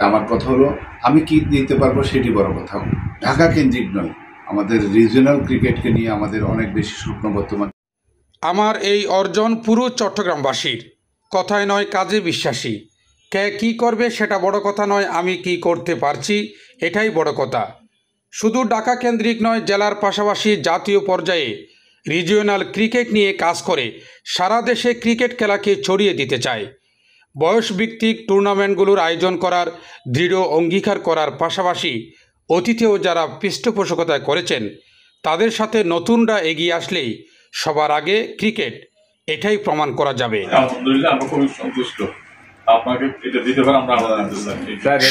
আমার কথা হলো, আমি কি দিতে পারবো সেটি বড় কথা। ঢাকা কেন্দ্রিক নয়, আমাদের রিজিওনাল ক্রিকেটকে নিয়ে আমাদের অনেক বেশি স্বপ্ন বর্তমান। আমার এই অর্জন পুরো চট্টগ্রামবাসীর, কথায় নয় কাজে বিশ্বাসী। কে কী করবে সেটা বড় কথা নয়, আমি কি করতে পারছি এটাই বড় কথা। শুধু ঢাকা কেন্দ্রিক নয়, জেলার পাশাপাশি জাতীয় পর্যায়ে রিজিওনাল ক্রিকেট নিয়ে কাজ করে সারা দেশে ক্রিকেট খেলাকে ছড়িয়ে দিতে চায়। বয়সভিত্তিক টুর্নামেন্টগুলোর আয়োজন করার দৃঢ় অঙ্গীকার করার পাশাপাশি অতীতেও যারা পৃষ্ঠপোষকতা করেছেন তাদের সাথে নতুনরা এগিয়ে আসলেই সবার আগে ক্রিকেট, এটাই প্রমাণ করা যাবে। আলহামদুলিল্লাহ, আমরা খুবই সন্তুষ্ট। আপনাকে এটা দিতে পারে আমরা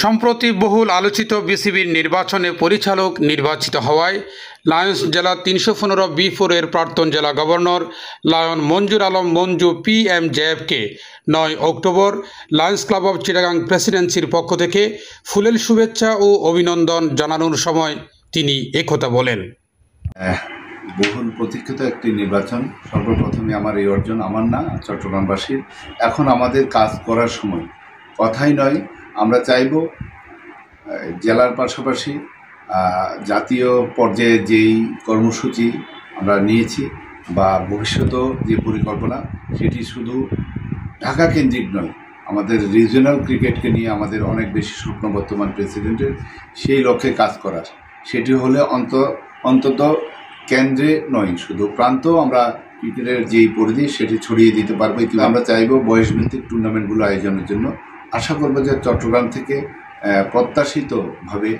সম্প্রতি বহুল আলোচিত বিসিবির নির্বাচনে পরিচালক নির্বাচিত হওয়ায় লায়ন্স জেলা 315B4 এর প্রাক্তন জেলা গভর্নর লায়ন মঞ্জুর আলম মঞ্জু PMJFকে 9 October Lions club of Chittagong প্রেসিডেন্সির পক্ষ থেকে ফুলেল শুভেচ্ছা ও অভিনন্দন জানানোর সময় তিনি একথা বলেন। বহুল প্রতীক্ষিত একটি নির্বাচন। সর্বপ্রথমে আমার এই অর্জন আমার না, চট্টগ্রামবাসীর। এখন আমাদের কাজ করার সময়, কথাই নয়। আমরা চাইব জেলার পাশাপাশি জাতীয় পর্যায়ে যেই কর্মসূচি আমরা নিয়েছি বা ভবিষ্যতেও যে পরিকল্পনা, সেটি শুধু ঢাকা কেন্দ্রিক নয়, আমাদের রিজিওনাল ক্রিকেটকে নিয়ে আমাদের অনেক বেশি স্বপ্ন বর্তমান প্রেসিডেন্টের, সেই লক্ষ্যে কাজ করার। সেটি হলে অন্তত কেন্দ্রে নয়, শুধু প্রান্তেও আমরা ক্রিকেটের যেই পরিধি সেটি ছড়িয়ে দিতে পারবো। আমরা চাইব বয়সভিত্তিক টুর্নামেন্টগুলো আয়োজনের জন্য। আশা করব যে চট্টগ্রাম থেকে প্রত্যাশিতভাবে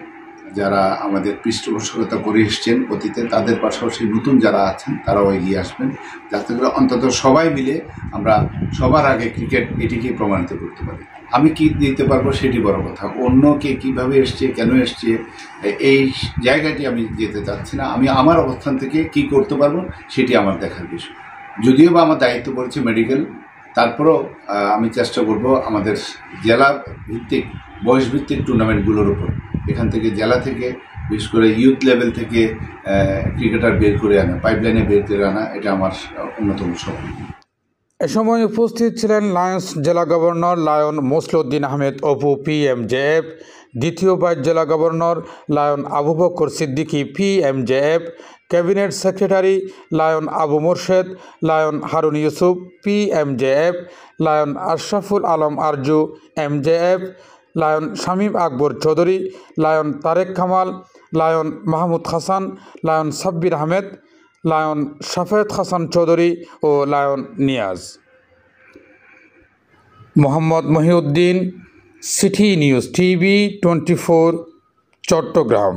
যারা আমাদের পৃষ্ঠপোষকতা করে এসছেন অতীতে, তাদের পাশাপাশি নতুন যারা আছেন তারাও এগিয়ে আসবেন, যাতে করে অন্তত সবাই মিলে আমরা সবার আগে ক্রিকেট এটিকেই প্রমাণিত করতে পারি। আমি কি দিতে পারবো সেটি বড় কথা। অন্য কে কীভাবে এসছে, কেন এসছে, এই জায়গাটি আমি যেতে চাচ্ছি না। আমি আমার অবস্থান থেকে কি করতে পারবো সেটি আমার দেখার বিষয়। যদিও বা আমার দায়িত্ব পড়েছে মেডিকেল, তারপরেও আমি চেষ্টা করব আমাদের জেলা ভিত্তিক বয়সভিত্তিক টুর্নামেন্টগুলোর উপর, এখান থেকে জেলা থেকে বিশেষ করে ইউথ লেভেল থেকে ক্রিকেটার বের করে আনা, পাইপলাইনে বের করে আনা, এটা আমার অন্যতম স্বপ্ন। এ সময় উপস্থিত ছিলেন লায়ন্স জেলা governor Lion Moslehuddin Ahmed Apu PMJF, দ্বিতীয় ভাইস জেলা governor Lion Abu Bakar Siddiqui PMJF, cabinet secretary Lion Abu Morshed, Lion Harun Yusuf PMJF, Lion Ashraful Alam Arju MJF, Lion Shamim Akbar Chowdhury, Lion Tarek Kamal, Lion Mahmud Hasan, Lion Sabbir Ahmed, Lion Shafed Hasan Chowdhury ও Lion Niaz. Mohammad Mohiuddin, city news TV 24, Chittagong.